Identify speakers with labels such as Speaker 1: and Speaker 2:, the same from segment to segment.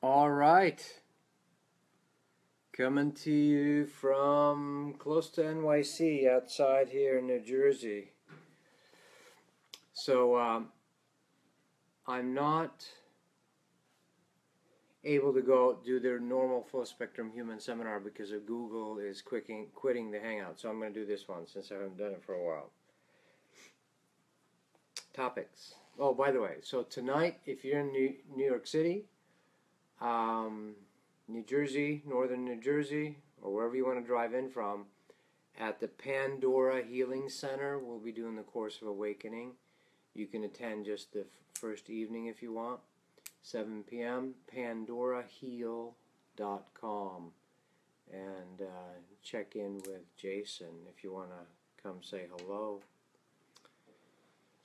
Speaker 1: All right. Coming to you from close to NYC, outside here in New Jersey. So I'm not able to go do their normal full spectrum human seminar because of Google is quitting the Hangout. So I'm going to do this one since I haven't done it for a while. Topics. Oh, by the way, so tonight, if you're in New York City, New Jersey, northern New Jersey, or wherever you want to drive in from, at the Pandora Healing Center, we'll be doing the Course of Awakening. You can attend just the first evening if you want. 7 p.m. pandoraheal.com, and check in with Jason if you want to come say hello.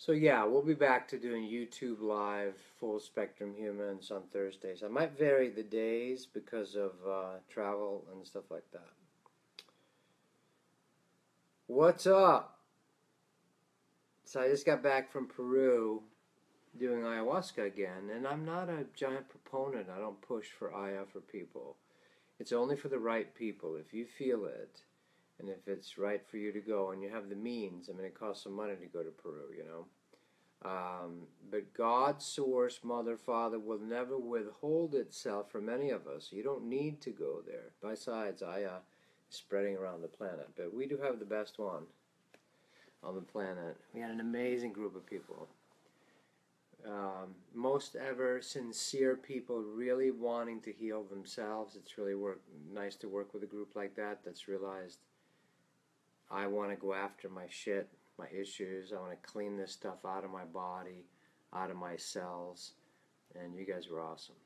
Speaker 1: So yeah, we'll be back to doing YouTube Live, Full Spectrum Humans on Thursdays. I might vary the days because of travel and stuff like that. What's up? So I just got back from Peru doing ayahuasca again, and I'm not a giant proponent. I don't push for Aya for people. It's only for the right people. If you feel it, and if it's right for you to go, and you have the means. I mean, it costs some money to go to Peru, you know. But God, Source, Mother, Father will never withhold itself from any of us. You don't need to go there. Besides, Aya is spreading around the planet. But we do have the best one on the planet. We had an amazing group of people. Most ever sincere people really wanting to heal themselves. It's really nice to work with a group like that that's realized I want to go after my shit, my issues. I want to clean this stuff out of my body, out of my cells, and you guys were awesome.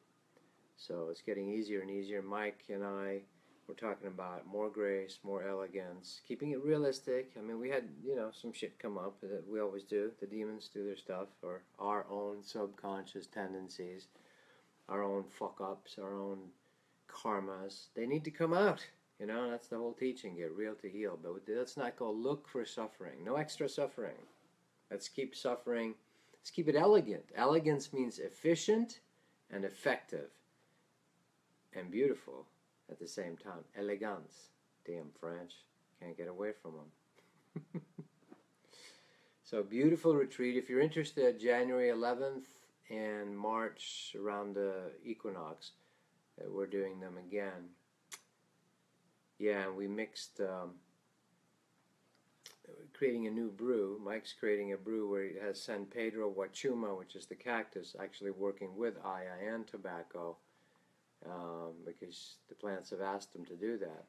Speaker 1: So it's getting easier and easier. Mike and I were talking about more grace, more elegance, keeping it realistic. I mean, we had, some shit come up that we always do. The demons do their stuff, or our own subconscious tendencies, our own fuck-ups, our own karmas. They need to come out. That's the whole teaching, get real to heal. But let's not go look for suffering. No extra suffering. Let's keep suffering. Let's keep it elegant. Elegance means efficient and effective and beautiful at the same time. Elegance. Damn French. Can't get away from them. So beautiful retreat. If you're interested, January 11th and March around the equinox, we're doing them again. Yeah, we mixed, creating a new brew. Mike's creating a brew where he has San Pedro Huachuma, which is the cactus, actually working with Aya and tobacco, because the plants have asked him to do that.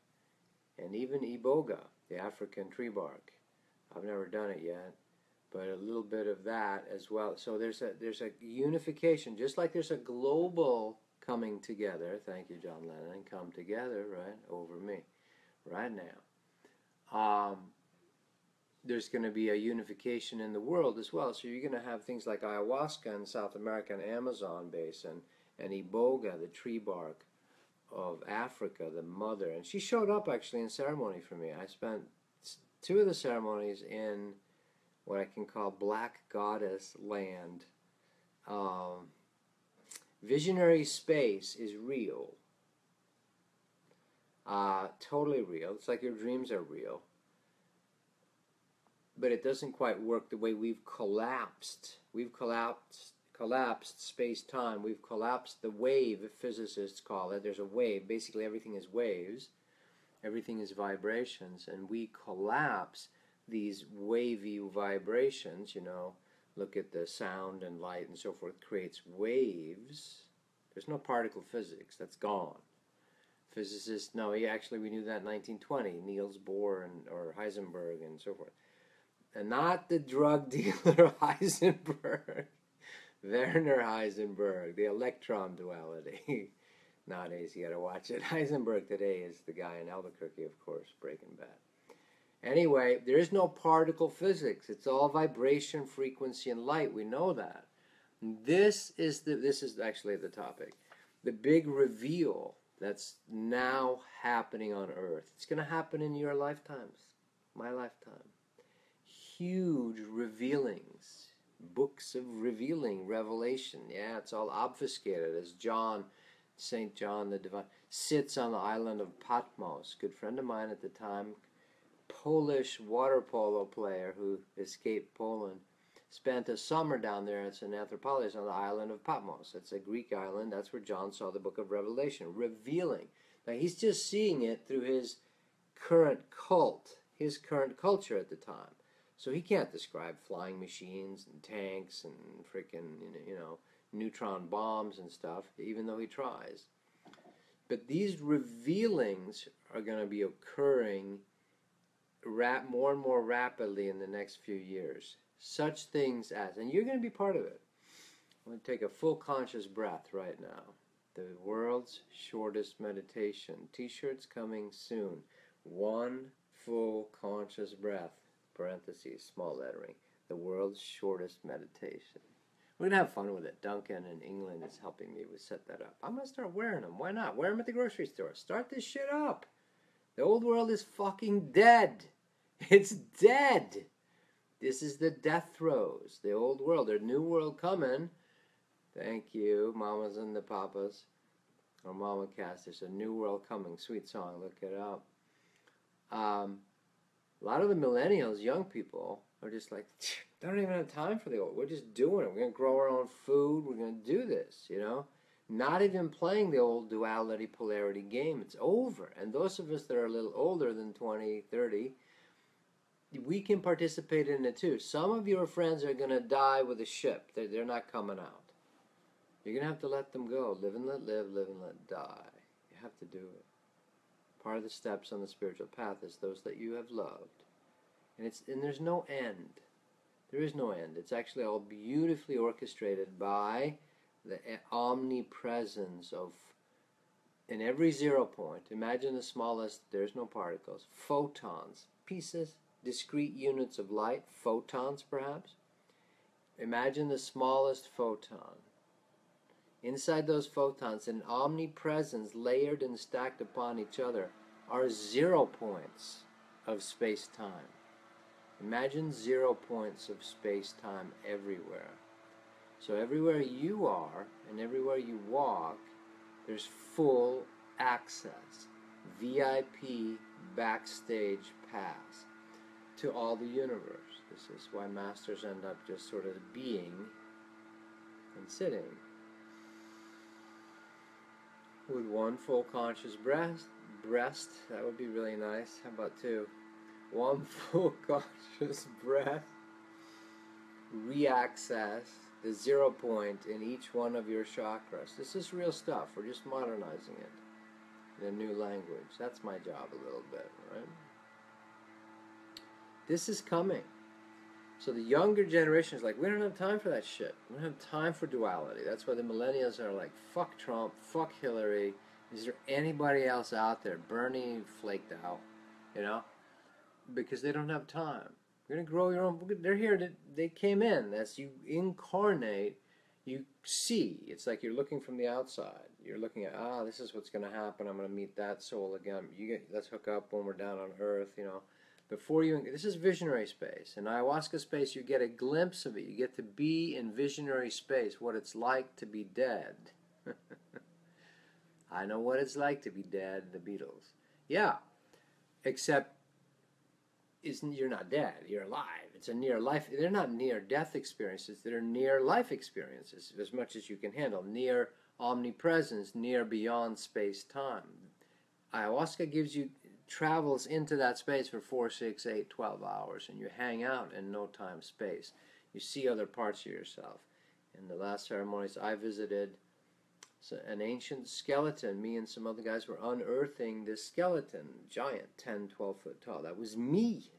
Speaker 1: And even Iboga, the African tree bark. I've never done it yet, but a little bit of that as well. So there's a unification, just like there's a global coming together. Thank you, John Lennon. Come together, right, over me. Right now, there's going to be a unification in the world as well. So you're going to have things like ayahuasca in South America and Amazon basin, and Iboga, the tree bark of Africa, the mother. And she showed up actually in ceremony for me. I spent 2 of the ceremonies in what I can call Black Goddess land. Visionary space is real. Totally real. It's like your dreams are real. But it doesn't quite work the way we've collapsed. We've collapsed space-time. We've collapsed the wave, physicists call it. There's a wave. Basically, everything is waves. Everything is vibrations. And we collapse these wavy vibrations, Look at the sound and light and so forth. Creates waves. There's no particle physics. That's gone. Physicists, no, we knew that in 1920, Niels Bohr or Heisenberg and so forth. And not the drug dealer Heisenberg, Werner Heisenberg, the electron duality. Nowadays you gotta watch it. Heisenberg today is the guy in Albuquerque, of course, Breaking Bad. Anyway, there is no particle physics. It's all vibration, frequency, and light. We know that. This is actually the topic. The big reveal that's now happening on Earth. It's going to happen in your lifetimes, my lifetime. Huge revealings, books of revealing, revelation. Yeah, it's all obfuscated, as John St. John the Divine, sits on the island of Patmos. Good friend of mine at the time, Polish water polo player who escaped Poland, spent a summer down there. It's an Anthropolis on the island of Patmos. It's a Greek island. That's where John saw the book of Revelation, revealing. Now he's just seeing it through his current cult, his current culture at the time. So he can't describe flying machines and tanks and freaking, neutron bombs and stuff, even though he tries. But these revealings are going to be occurring more and more rapidly in the next few years. Such things as, and you're going to be part of it. I'm going to take a full conscious breath right now. The world's shortest meditation. T-shirts coming soon. One full conscious breath, parentheses, small lettering. The world's shortest meditation. We're going to have fun with it. Duncan in England is helping me set that up. I'm going to start wearing them. Why not? Wear them at the grocery store. Start this shit up. The old world is fucking dead. It's dead. This is the death throes. The old world. There's a new world coming. Thank you, mamas and the papas. Or Mama Cast. There's a new world coming. Sweet song. Look it up. A lot of the millennials, young people, are just like, they don't even have time for the old. We're just doing it. We're going to grow our own food. We're going to do this, Not even playing the old duality, polarity game. It's over. And those of us that are a little older than 20, 30, we can participate in it too. Some of your friends are going to die with a ship. They're not coming out. You're going to have to let them go. Live and let live, live and let die. You have to do it. Part of the steps on the spiritual path is those that you have loved. And there's no end. There is no end. It's actually all beautifully orchestrated by the omnipresence of, in every 0 point, imagine the smallest, there's no particles, photons, pieces, discrete units of light, photons perhaps. Imagine the smallest photon. Inside those photons, in omnipresence, layered and stacked upon each other, are 0 points of space-time. Imagine 0 points of space-time everywhere. So everywhere you are and everywhere you walk, there's full access, VIP backstage pass to all the universe. This is why masters end up just sort of being and sitting. With one full conscious breast, that would be really nice. How about two? One full conscious breath, re-access the 0 point in each one of your chakras. This is real stuff. We're just modernizing it in a new language. That's my job a little bit, right? This is coming. So the younger generation is like, we don't have time for that shit. We don't have time for duality. That's why the millennials are like, fuck Trump, fuck Hillary. Is there anybody else out there? Bernie flaked out, because they don't have time. You're going to grow your own. They're here. They came in. As you incarnate, you see. It's like you're looking from the outside. You're looking at, this is what's going to happen. I'm going to meet that soul again. Let's hook up when we're down on Earth, Before this is visionary space. In ayahuasca space, you get a glimpse of it. You get to be in visionary space, what it's like to be dead. I know what it's like to be dead, the Beatles. Yeah, except you're not dead, you're alive. It's a near life. They're not near death experiences, they're near life experiences, as much as you can handle. Near omnipresence, near beyond space-time. Ayahuasca gives you, travels into that space for 4, 6, 8, 12 hours, and you hang out in no time space. You see other parts of yourself. In the last ceremonies I visited, an ancient skeleton. Me and some other guys were unearthing this skeleton, giant, 10, 12 foot tall. That was me.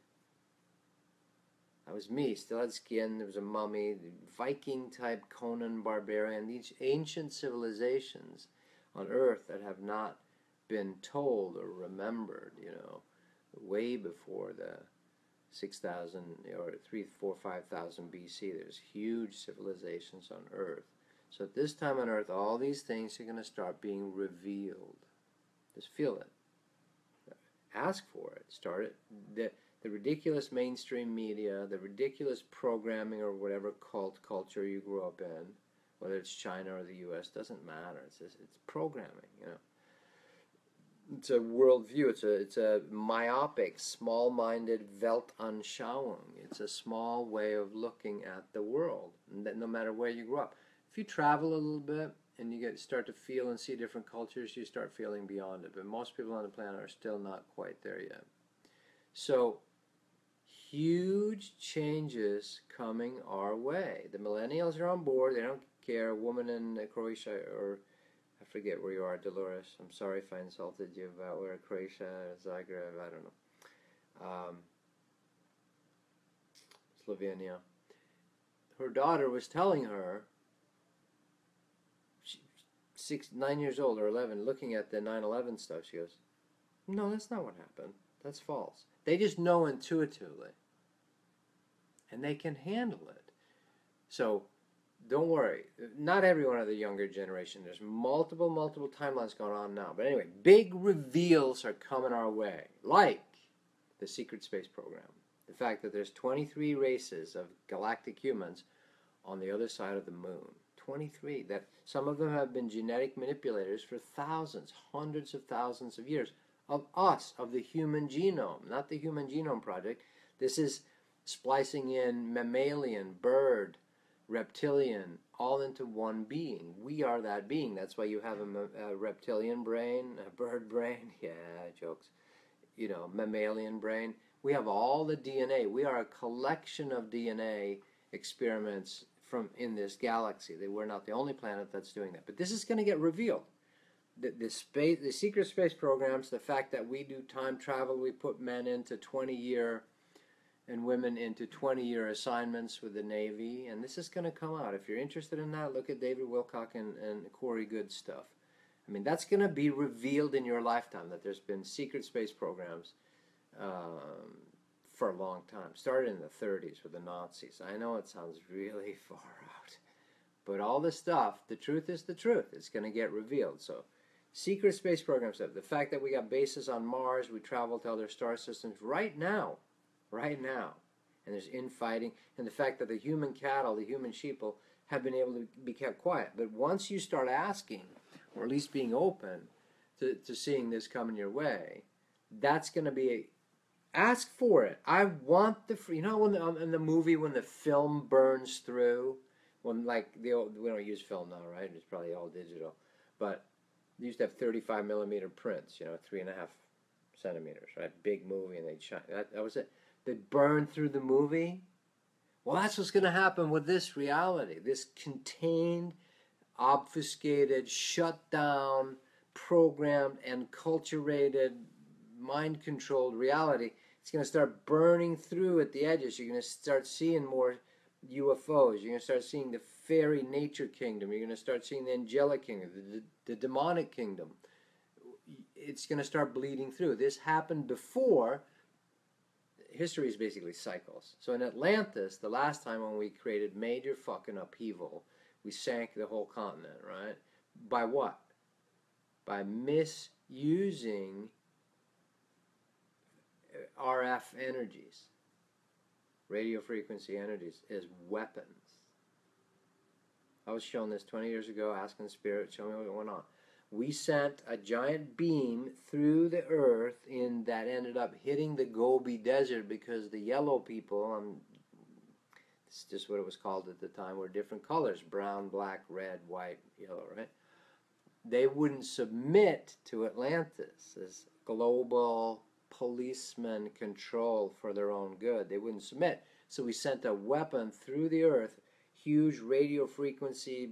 Speaker 1: That was me. Still had skin. There was a mummy, Viking type Conan barbarian. These ancient civilizations on Earth that have not been told or remembered, way before the 6,000 or 3, 4, 5,000 BC. There's huge civilizations on Earth. So at this time on Earth, all these things are going to start being revealed. Just feel it. Ask for it. Start it. The ridiculous mainstream media, the ridiculous programming or whatever cult culture you grew up in, whether it's China or the U.S. doesn't matter. It's programming, you know. It's a worldview. It's a myopic, small-minded Weltanschauung. It's a small way of looking at the world, and that no matter where you grow up. If you travel a little bit and you start to feel and see different cultures, you start feeling beyond it. But most people on the planet are still not quite there yet. So, huge changes coming our way. The millennials are on board. They don't care. A woman in Croatia, or I forget where you are, Dolores. I'm sorry if I insulted you about where Croatia, Zagreb, I don't know. Slovenia. Her daughter was telling her, 9 years old or 11, looking at the 9/11 stuff, she goes, no, that's not what happened. That's false. They just know intuitively. And they can handle it. So, don't worry. Not everyone of the younger generation. There's multiple timelines going on now. But anyway, big reveals are coming our way. Like the secret space program. The fact that there's 23 races of galactic humans on the other side of the moon. 23. That some of them have been genetic manipulators for thousands, hundreds of thousands of years. Of us, of the human genome. Not the Human Genome Project. This is splicing in mammalian, bird, reptilian, all into one being. We are that being. That's why you have a reptilian brain, a bird brain, yeah, jokes, you know, mammalian brain. We have all the DNA. We are a collection of DNA experiments from in this galaxy. We're not the only planet that's doing that. But this is going to get revealed. The secret space programs, the fact that we do time travel, we put men into 20-year and women into 20-year assignments with the Navy, and this is going to come out. If you're interested in that, look at David Wilcock and Corey Good's stuff. I mean, that's going to be revealed in your lifetime, that there's been secret space programs for a long time. Started in the 30s with the Nazis. I know it sounds really far out, but all this stuff, the truth is the truth. It's going to get revealed. So, secret space program stuff. The fact that we got bases on Mars, we travel to other star systems right now, and there's infighting, and the fact that the human cattle, the human sheeple, have been able to be kept quiet. But once you start asking, or at least being open to seeing this coming your way, that's going to be ask for it. I want the free. You know, when in the movie when the film burns through, when like we don't use film now, right? It's probably all digital, but they used to have 35 millimeter prints. You know, 3.5 centimeters, right? Big movie, and they'd shine. That was it. They burned through the movie. Well, that's what's going to happen with this reality. This contained, obfuscated, shut down, programmed, and culturated, mind-controlled reality. It's going to start burning through at the edges. You're going to start seeing more UFOs. You're going to start seeing the fairy nature kingdom. You're going to start seeing the angelic kingdom, the demonic kingdom. It's going to start bleeding through. This happened before. History is basically cycles. So in Atlantis, the last time when we created major fucking upheaval, we sank the whole continent, right? By what? By misusing RF energies, radio frequency energies, as weapons. I was shown this 20 years ago, asking Spirit, show me what went on. We sent a giant beam through the earth that ended up hitting the Gobi Desert because the yellow people, it's just what it was called at the time, were different colors, brown, black, red, white, yellow, right? They wouldn't submit to Atlantis as global policeman control for their own good. They wouldn't submit. So we sent a weapon through the earth, huge radio frequency,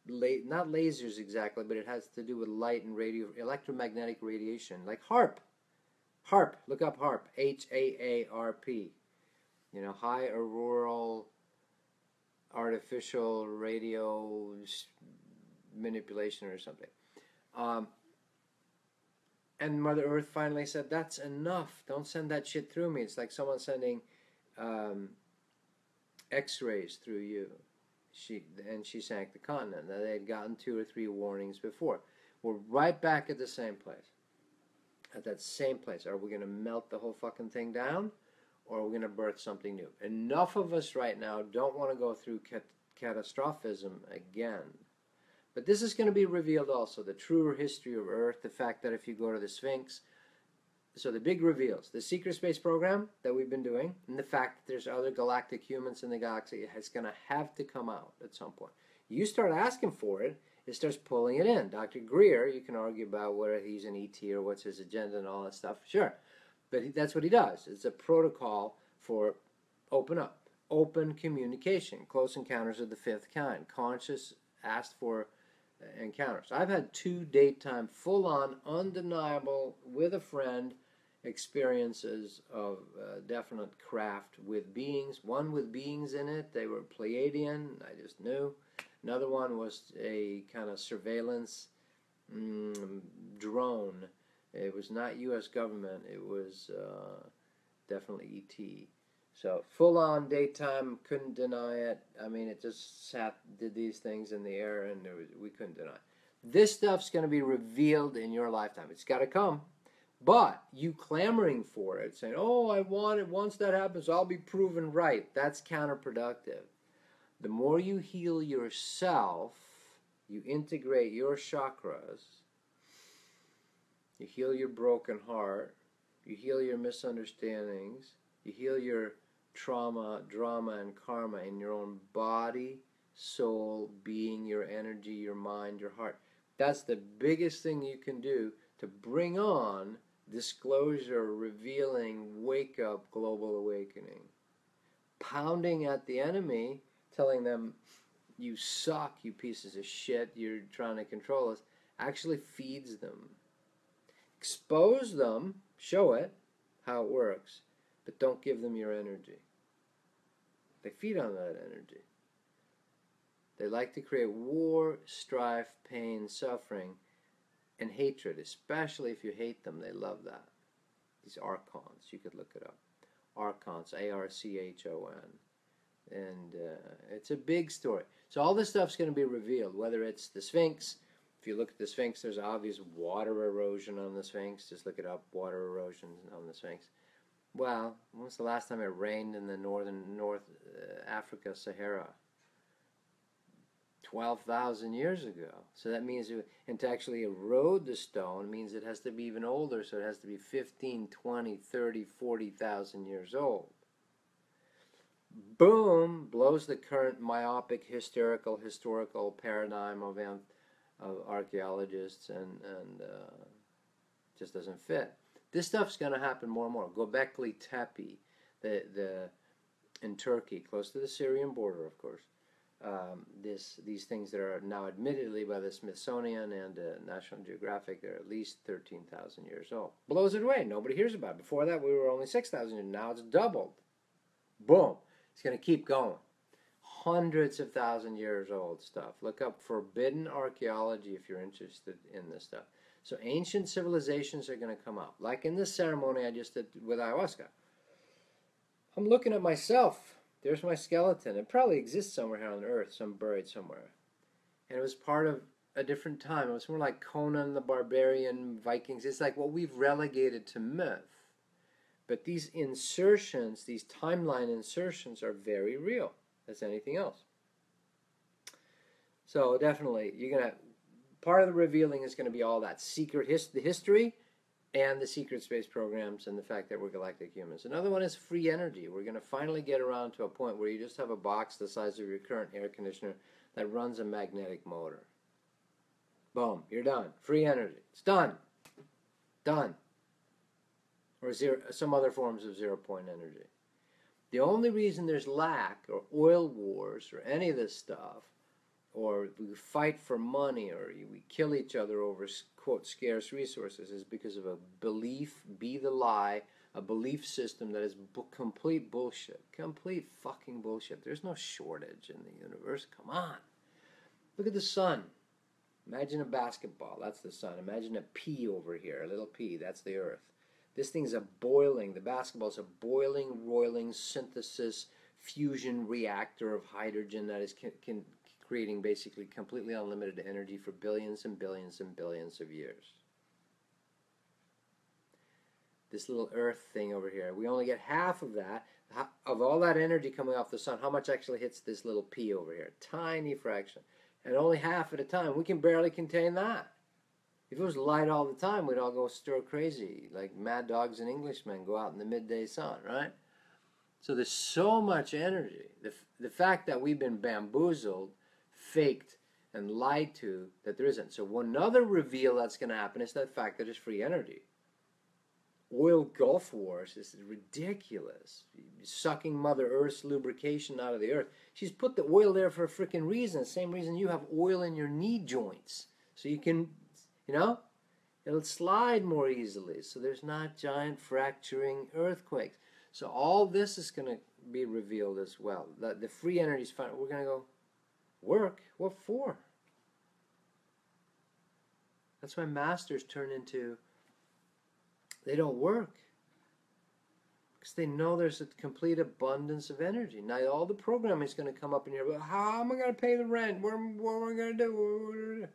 Speaker 1: not lasers exactly, but it has to do with light and radio, electromagnetic radiation, like HAARP. HAARP, look up HAARP, HAARP. You know, high auroral artificial radio manipulation or something. And Mother Earth finally said, that's enough. Don't send that shit through me. It's like someone sending X-rays through you. She sank the continent. Now, they had gotten 2 or 3 warnings before. We're right back at the same place. At that same place. Are we going to melt the whole fucking thing down? Or are we going to birth something new? Enough of us right now don't want to go through catastrophism again. But this is going to be revealed also, the truer history of Earth, the fact that if you go to the Sphinx, so the big reveals, the secret space program that we've been doing, and the fact that there's other galactic humans in the galaxy is going to have to come out at some point. You start asking for it, it starts pulling it in. Dr. Greer, you can argue about whether he's an ET or what's his agenda and all that stuff, sure. But that's what he does. It's a protocol for open up, open communication, close encounters of the fifth kind, conscious, asked for encounters. I've had 2 daytime, full-on, undeniable, with a friend, experiences of definite craft with beings. One with beings in it. They were Pleiadian. I just knew. Another one was a kind of surveillance drone. It was not U.S. government. It was definitely E.T. So full-on daytime, couldn't deny it. I mean, it just did these things in the air, and we couldn't deny it. This stuff's going to be revealed in your lifetime. It's got to come. But you clamoring for it, saying, oh, I want it. Once that happens, I'll be proven right. That's counterproductive. The more you heal yourself, you integrate your chakras, you heal your broken heart, you heal your misunderstandings, you heal your trauma, drama, and karma in your own body, soul, being, your energy, your mind, your heart. That's the biggest thing you can do to bring on disclosure, revealing, wake up, global awakening. Pounding at the enemy, telling them, you suck, you pieces of shit, you're trying to control us, actually feeds them. Expose them, show it, how it works, but don't give them your energy. They feed on that energy. They like to create war, strife, pain, suffering, and hatred, especially if you hate them. They love that. These archons, you could look it up. Archons, A-R-C-H-O-N. And it's a big story. So all this stuff's going to be revealed, whether it's the Sphinx. If you look at the Sphinx, there's obvious water erosion on the Sphinx. Just look it up, water erosion on the Sphinx. Well, when was the last time it rained in the North Africa, Sahara? 12,000 years ago. So that means, and to actually erode the stone means it has to be even older, so it has to be 15, 20, 30, 40,000 years old. Boom, blows the current myopic, hysterical, historical paradigm of archaeologists and just doesn't fit. This stuff's going to happen more and more. Göbekli Tepe, in Turkey, close to the Syrian border, of course. These things that are now admittedly by the Smithsonian and National Geographic, they're at least 13,000 years old. Blows it away. Nobody hears about it. Before that, we were only 6,000, and now it's doubled. Boom. It's going to keep going. Hundreds of thousand years old stuff. Look up forbidden archaeology if you're interested in this stuff. So ancient civilizations are going to come up. Like in this ceremony I just did with ayahuasca. I'm looking at myself. There's my skeleton. It probably exists somewhere here on Earth, some buried somewhere. And it was part of a different time. It was more like Conan the Barbarian, Vikings. It's like what we've relegated to myth. But these insertions, these timeline insertions are very real as anything else. So definitely, part of the revealing is going to be all that secret the history and the secret space programs and the fact that we're galactic humans. Another one is free energy. We're going to finally get around to a point where you just have a box the size of your current air conditioner that runs a magnetic motor. Boom, you're done. Free energy. It's done. Done. Or some other forms of zero-point energy. The only reason there's lack or oil wars or any of this stuff, or we fight for money or we kill each other over, quote, scarce resources, is because of a belief, be the lie, a belief system that is complete bullshit. Complete fucking bullshit. There's no shortage in the universe. Come on. Look at the sun. Imagine a basketball. That's the sun. Imagine a pea over here, a little pea. That's the earth. This thing's a boiling, the basketball's a boiling, roiling synthesis fusion reactor of hydrogen that is creating basically completely unlimited energy for billions and billions and billions of years. This little earth thing over here, we only get half of that. Of all that energy coming off the sun, how much actually hits this little pea over here? Tiny fraction. And only half at a time. We can barely contain that. If it was light all the time, we'd all go stir crazy, like mad dogs and Englishmen go out in the midday sun, right? So there's so much energy. The fact that we've been bamboozled, faked, and lied to, that there isn't. So another reveal that's going to happen is the fact that it's free energy. Oil Gulf Wars is ridiculous. Sucking Mother Earth's lubrication out of the earth. She's put the oil there for a freaking reason. The same reason you have oil in your knee joints. So you can, it'll slide more easily. So there's not giant fracturing earthquakes. So all this is going to be revealed as well. The free energy is fine. We're going to go, work? What for? That's why masters turn into, they don't work. Because they know there's a complete abundance of energy. Now all the programming is going to come up in here. But how am I going to pay the rent? What am I going to do?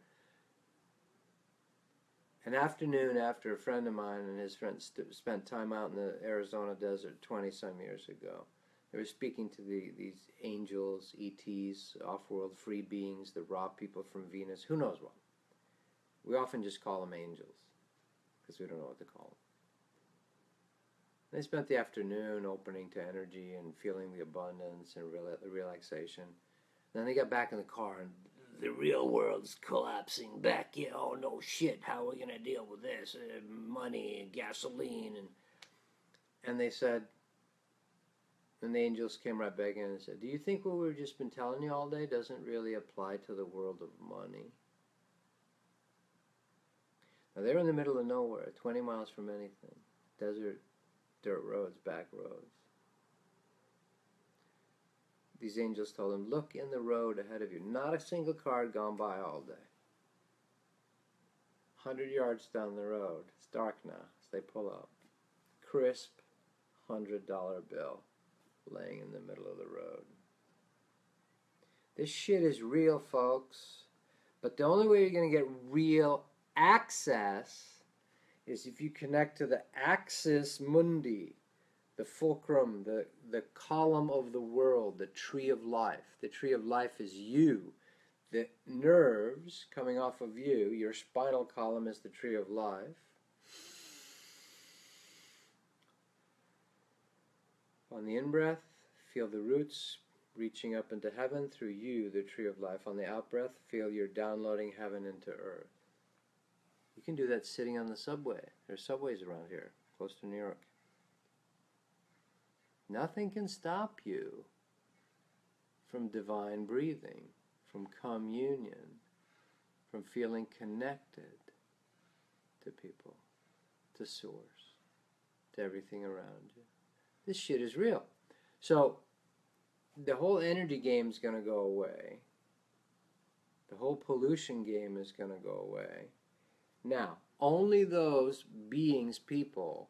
Speaker 1: An afternoon after a friend of mine and his friends spent time out in the Arizona desert 20-some years ago. They were speaking to these angels, ETs, off-world free beings that rob people from Venus. Who knows what? We often just call them angels because we don't know what to call them. They spent the afternoon opening to energy and feeling the abundance and relaxation. Then they got back in the car and the real world's collapsing back. Oh, no shit, how are we going to deal with this? Money and gasoline. And they said, and the angels came right back in and said, do you think what we've just been telling you all day doesn't really apply to the world of money? Now, they're in the middle of nowhere, 20 miles from anything. Desert, dirt roads, back roads. These angels told him, look in the road ahead of you. Not a single car had gone by all day. 100 yards down the road. It's dark now as they pull up. Crisp $100 bill laying in the middle of the road. This shit is real, folks. But the only way you're going to get real access is if you connect to the axis mundi, the fulcrum, the column of the world, the tree of life. The tree of life is you. The nerves coming off of you, your spinal column is the tree of life. On the in-breath, feel the roots reaching up into heaven through you, the tree of life. On the out-breath, feel you're downloading heaven into earth. You can do that sitting on the subway. There's subways around here, close to New York. Nothing can stop you from divine breathing, from communion, from feeling connected to people, to source, to everything around you. This shit is real. So, the whole energy game is going to go away. The whole pollution game is going to go away. Now, only those beings, people,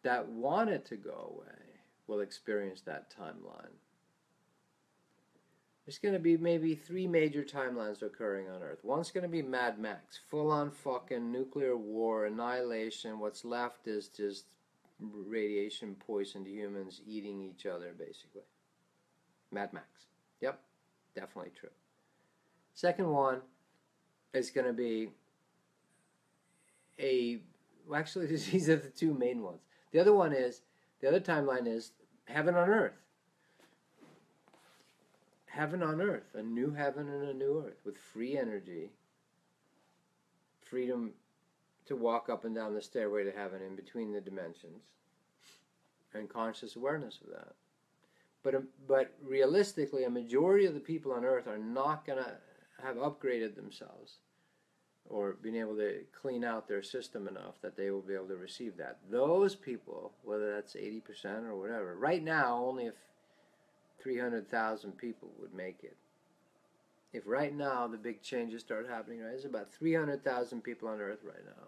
Speaker 1: that want it to go away will experience that timeline. There's going to be maybe 3 major timelines occurring on Earth. One's going to be Mad Max, full-on fucking nuclear war, annihilation. What's left is just radiation poisoned humans eating each other, basically. Mad Max. Yep, definitely true. Second one is going to be actually, these are the 2 main ones. The other timeline is heaven on earth. Heaven on earth, a new heaven and a new earth with free energy, freedom to walk up and down the stairway to heaven in between the dimensions, and conscious awareness of that. But realistically, a majority of the people on earth are not going to have upgraded themselves or been able to clean out their system enough that they will be able to receive that. Those people, whether that's 80% or whatever, right now only if 300,000 people would make it. If right now the big changes start happening, right, there's about 300,000 people on earth right now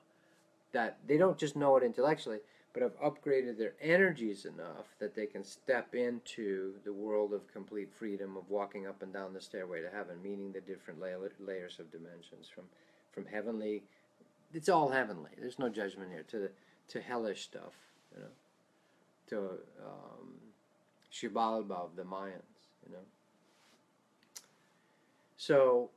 Speaker 1: that they don't just know it intellectually, but have upgraded their energies enough that they can step into the world of complete freedom of walking up and down the stairway to heaven, meaning the different layers of dimensions from heavenly, it's all heavenly. There's no judgment here, to hellish stuff, to Xibalba of the Mayans, you know. So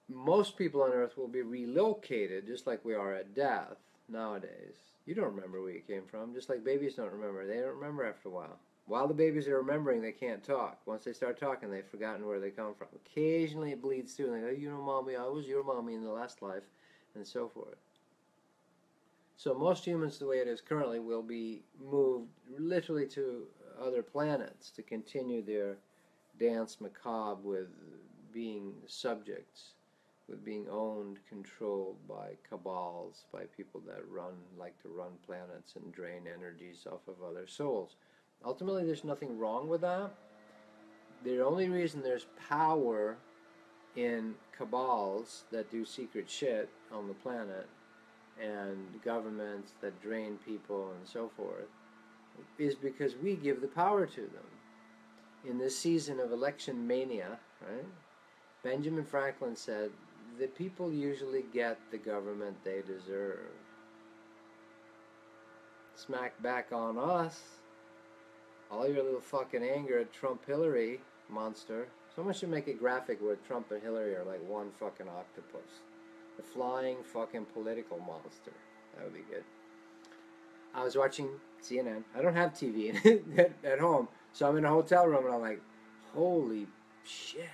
Speaker 1: most people on Earth will be relocated, just like we are at death nowadays. You don't remember where you came from, just like babies don't remember. They don't remember after a while. While the babies are remembering, they can't talk. Once they start talking, they've forgotten where they come from. Occasionally it bleeds through, and they go, you know, mommy, I was your mommy in the last life, and so forth. So most humans, the way it is currently, will be moved literally to other planets to continue their dance macabre with being subjects, with being owned, controlled by cabals, by people that like to run planets and drain energies off of other souls. Ultimately, there's nothing wrong with that. The only reason there's power in cabals that do secret shit on the planet and governments that drain people and so forth is because we give the power to them. In this season of election mania, right, Benjamin Franklin said, the people usually get the government they deserve. Smack back on us. All your little fucking anger at Trump-Hillary monster. Someone should make a graphic where Trump and Hillary are like one fucking octopus. The flying fucking political monster. That would be good. I was watching CNN. I don't have TV at home. So I'm in a hotel room and I'm like, holy shit.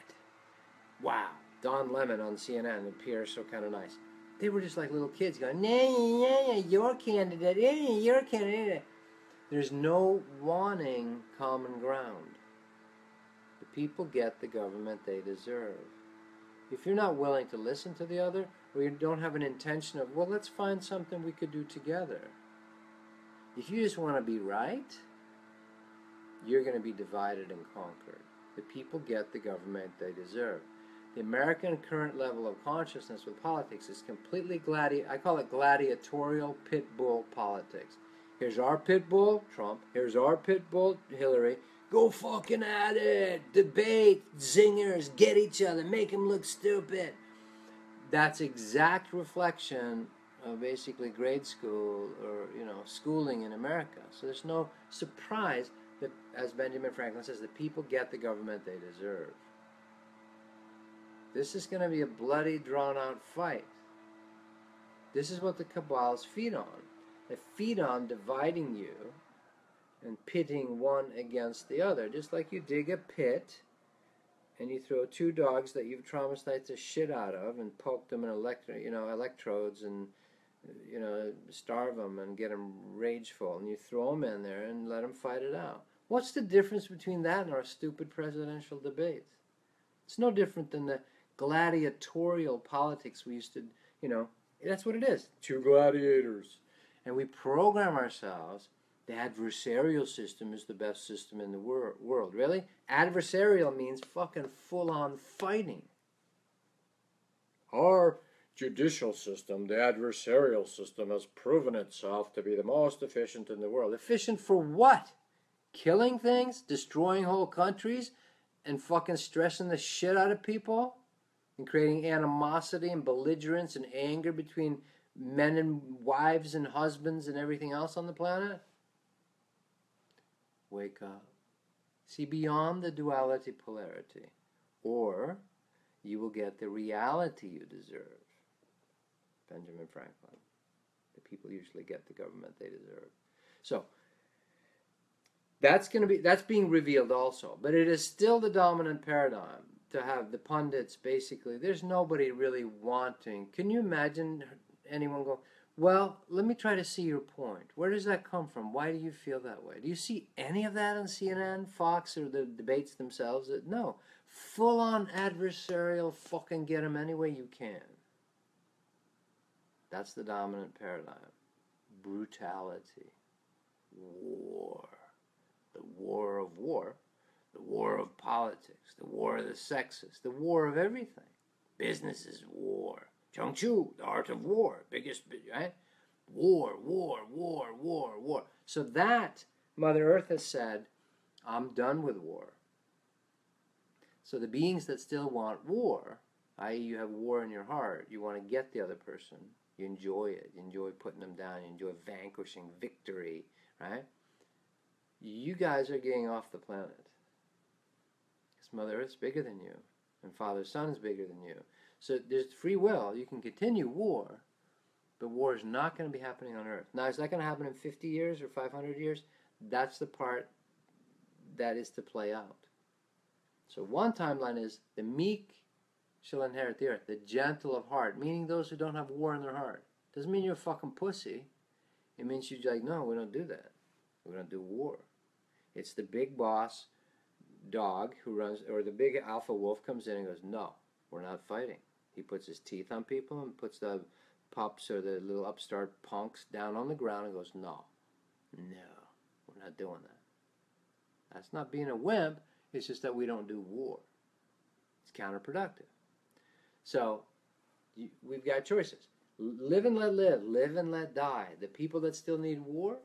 Speaker 1: Wow. Don Lemon on CNN appears so kind of nice. They were just like little kids going, nah, your candidate, your candidate. There's no wanting common ground. The people get the government they deserve. If you're not willing to listen to the other, or you don't have an intention of, well, let's find something we could do together. If you just want to be right, you're going to be divided and conquered. The people get the government they deserve. The American current level of consciousness with politics is completely I call it gladiatorial pit bull politics. Here's our pit bull, Trump. Here's our pit bull, Hillary. Go fucking at it. Debate, zingers, get each other, make them look stupid. That's exact reflection of basically grade school or, schooling in America. So there's no surprise that, as Benjamin Franklin says, the people get the government they deserve. This is going to be a bloody, drawn-out fight. This is what the cabals feed on. They feed on dividing you and pitting one against the other. Just like you dig a pit and you throw two dogs that you've traumatized the shit out of and poke them in electrodes and starve them and get them rageful, and you throw them in there and let them fight it out. What's the difference between that and our stupid presidential debates? It's no different than the gladiatorial politics we used to, that's what it is. Two gladiators. And we program ourselves. The adversarial system is the best system in the world. Really? Adversarial means fucking full-on fighting. Our judicial system, the adversarial system, has proven itself to be the most efficient in the world. Efficient for what? Killing things? Destroying whole countries? And fucking stressing the shit out of people? And creating animosity and belligerence and anger between men and wives and husbands and everything else on the planet? Wake up. See beyond the duality polarity, or you will get the reality you deserve. Benjamin Franklin. The people usually get the government they deserve. So that's being revealed also, but it is still the dominant paradigm to have the pundits basically. There's nobody really wanting. Can you imagine anyone go, well, let me try to see your point. Where does that come from? Why do you feel that way? Do you see any of that on CNN, Fox, or the debates themselves? No. Full-on adversarial, fucking get them any way you can. That's the dominant paradigm. Brutality. War. The war of war. The war of politics. The war of the sexes. The war of everything. Business is war. Chung Chu, the art of war, biggest, right? War, war, war, war, war. So that, Mother Earth has said, I'm done with war. So the beings that still want war, i.e. you have war in your heart, you want to get the other person, you enjoy it, you enjoy putting them down, you enjoy vanquishing victory, right? you guys are getting off the planet. Because Mother Earth's bigger than you, and Father Sun's bigger than you. So there's free will. You can continue war, but war is not going to be happening on Earth. Now, is that going to happen in 50 years or 500 years? That's the part that is to play out. So one timeline is the meek shall inherit the earth, the gentle of heart, meaning those who don't have war in their heart. Doesn't mean you're a fucking pussy. It means you're like, no, we don't do that. We don't do war. It's the big boss dog who runs, or the big alpha wolf comes in and goes, no, we're not fighting. He puts his teeth on people and puts the pups or the little upstart punks down on the ground and goes, no, we're not doing that. That's not being a wimp. It's just that we don't do war. It's counterproductive. So we've got choices. Live and let live. Live and let die. The people that still need war,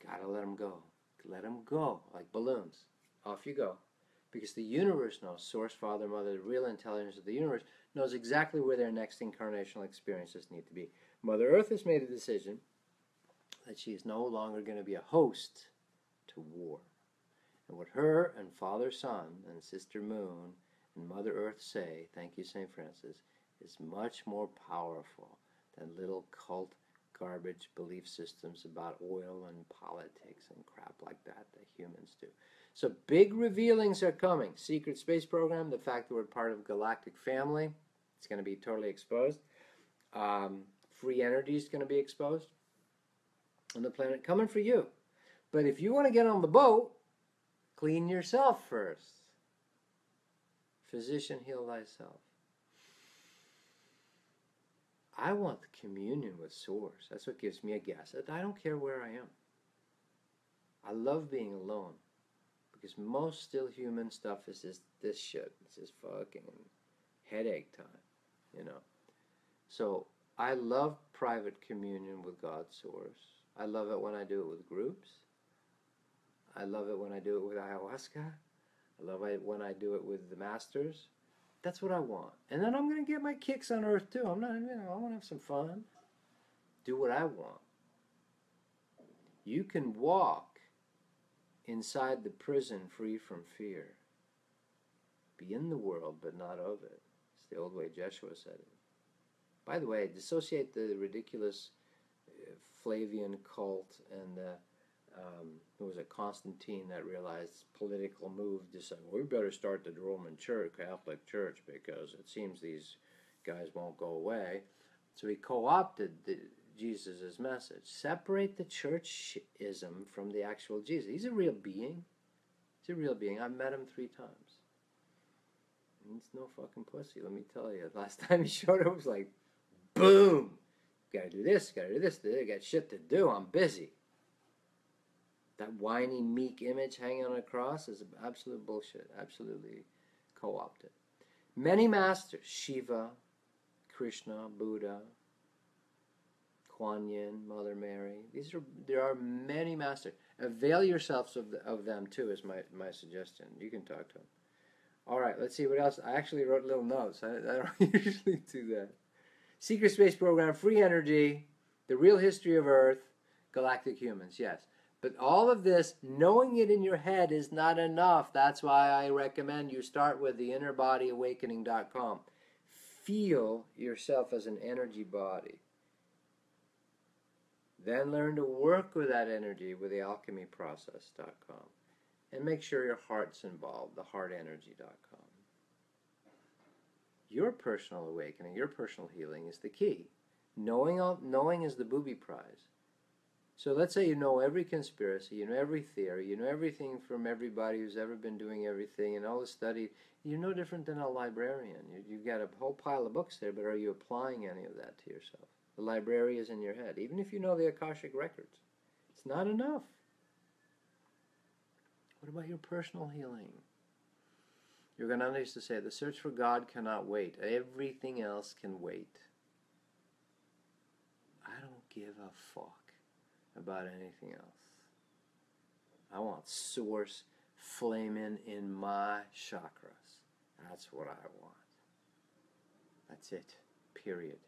Speaker 1: gotta let them go. Let them go like balloons. Off you go. Because the universe knows, Source, Father, Mother, the real intelligence of the universe, knows exactly where their next incarnational experiences need to be. Mother Earth has made a decision that she is no longer going to be a host to war. And what her and Father Sun and Sister Moon and Mother Earth say, thank you, St. Francis, is much more powerful than little cult garbage belief systems about oil and politics and crap like that humans do. So big revealings are coming. Secret space program, the fact that we're part of galactic family, it's going to be totally exposed. Free energy is going to be exposed on the planet, coming for you. But if you want to get on the boat, clean yourself first. Physician, heal thyself. I want the communion with Source. That's what gives me a gas. I don't care where I am. I love being alone. Because most still human stuff is just this shit. It's just fucking headache time, you know. So I love private communion with God's Source. I love it when I do it with groups. I love it when I do it with ayahuasca. I love it when I do it with the masters. That's what I want. And then I'm going to get my kicks on Earth too. I'm not, I want to have some fun. Do what I want. You can walk inside the prison free from fear. Be in the world, but not of it. It's the old way Jeshua said it. By the way, dissociate the ridiculous Flavian cult and who was it, Constantine, that realized political move, decided, well, we better start the Roman Church, Catholic Church, because it seems these guys won't go away. So he co-opted Jesus' message. Separate the churchism from the actual Jesus. He's a real being. He's a real being. I've met him 3 times. He's no fucking pussy, let me tell you. Last time he showed up, it was like, boom! Gotta do this, gotta do this. I got shit to do, I'm busy. That whiny, meek image hanging on a cross is absolute bullshit. Absolutely co-opted. Many masters, Shiva, Krishna, Buddha, Kuan Yin, Mother Mary. There are many masters. Avail yourselves of them too, is my suggestion. You can talk to them. All right, let's see what else. I actually wrote little notes. I don't usually do that. Secret Space Program, Free Energy, The Real History of Earth, Galactic Humans, yes. But all of this, knowing it in your head is not enough. That's why I recommend you start with the innerbodyawakening.com. Feel yourself as an energy body. Then learn to work with that energy with the alchemyprocess.com. And make sure your heart's involved, theheartenergy.com. Your personal awakening, your personal healing is the key. Knowing is the booby prize. So let's say you know every conspiracy, you know every theory, you know everything from everybody who's ever been doing everything and all the study. You're no different than a librarian. You've got a whole pile of books there, but are you applying any of that to yourself? The library is in your head. Even if you know the Akashic records, it's not enough. What about your personal healing? Yogananda used to say, the search for God cannot wait. Everything else can wait. I don't give a fuck about anything else. I want Source flaming in my chakras. That's what I want. That's it. Period.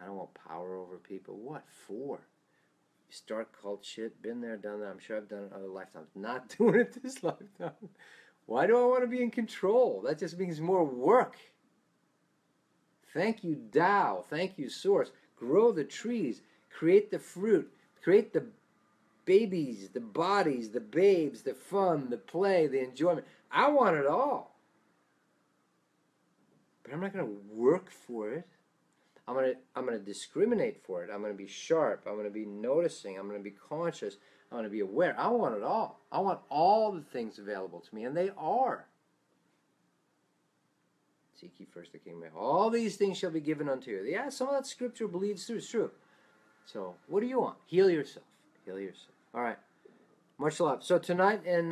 Speaker 1: I don't want power over people. What for? You start cult shit. Been there, done that. I'm sure I've done it other lifetimes. Not doing it this lifetime. Why do I want to be in control? That just means more work. Thank you, Tao. Thank you, Source. Grow the trees. Create the fruit. Create the babies, the bodies, the babes, the fun, the play, the enjoyment. I want it all. But I'm not going to work for it. I'm going to discriminate for it. I'm going to be sharp. I'm going to be noticing. I'm going to be conscious. I'm going to be aware. I want it all. I want all the things available to me, and they are. Seek ye first the kingdom. All these things shall be given unto you. Yeah, some of that scripture bleeds through. It's true. So, what do you want? Heal yourself. Heal yourself. All right. Much love. So tonight in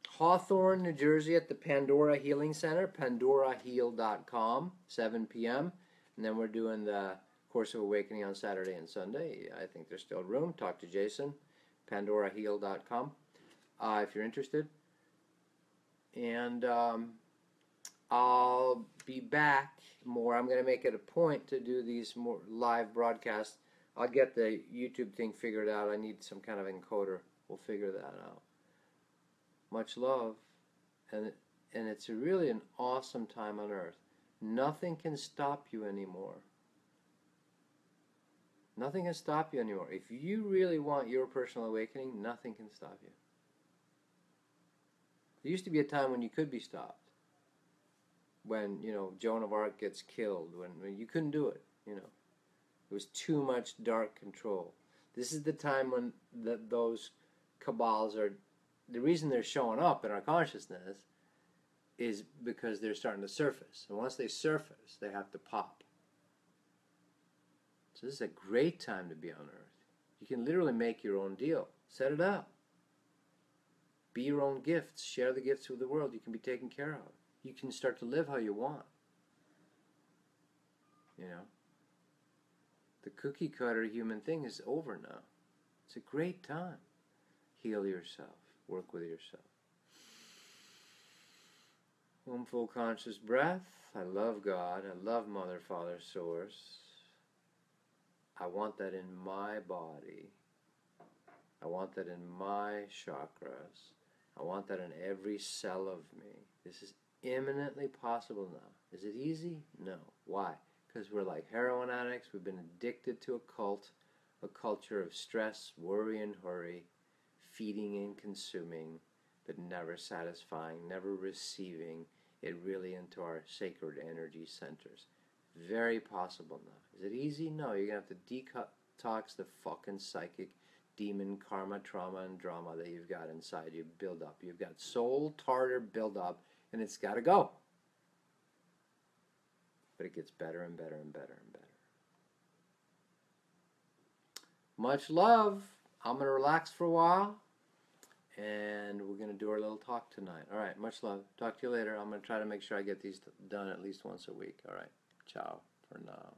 Speaker 1: Hawthorne, New Jersey at the Pandora Healing Center, pandoraheal.com, 7 p.m. And then we're doing the Course of Awakening on Saturday and Sunday. I think there's still room. Talk to Jason, pandoraheal.com, if you're interested. And I'll be back more. I'm going to make it a point to do these more live broadcasts. I'll get the YouTube thing figured out. I need some kind of encoder. We'll figure that out. Much love. And it's really an awesome time on earth. Nothing can stop you anymore. Nothing can stop you anymore. If you really want your personal awakening, nothing can stop you. There used to be a time when you could be stopped. When, Joan of Arc gets killed. When you couldn't do it, It was too much dark control. This is the time when those cabals are... The reason they're showing up in our consciousness is because they're starting to surface. And once they surface, they have to pop. So this is a great time to be on Earth. You can literally make your own deal. Set it up. Be your own gifts. Share the gifts with the world. You can be taken care of. You can start to live how you want. The cookie cutter human thing is over now. It's a great time. Heal yourself. Work with yourself. One full conscious breath. I love God. I love Mother, Father, Source. I want that in my body. I want that in my chakras. I want that in every cell of me. This is imminently possible now. Is it easy? No. Why? Because we're like heroin addicts. We've been addicted to a cult, a culture of stress, worry, and hurry, feeding and consuming, but never satisfying, never receiving it really into our sacred energy centers. Very possible now. Is it easy? No. You're going to have to detox the fucking psychic demon karma, trauma, and drama that you've got inside you build up. You've got soul tartar build up, and it's got to go. But it gets better and better and better and better. Much love. I'm going to relax for a while, and we're going to do our little talk tonight. All right, much love. Talk to you later. I'm going to try to make sure I get these done at least once a week. All right, ciao for now.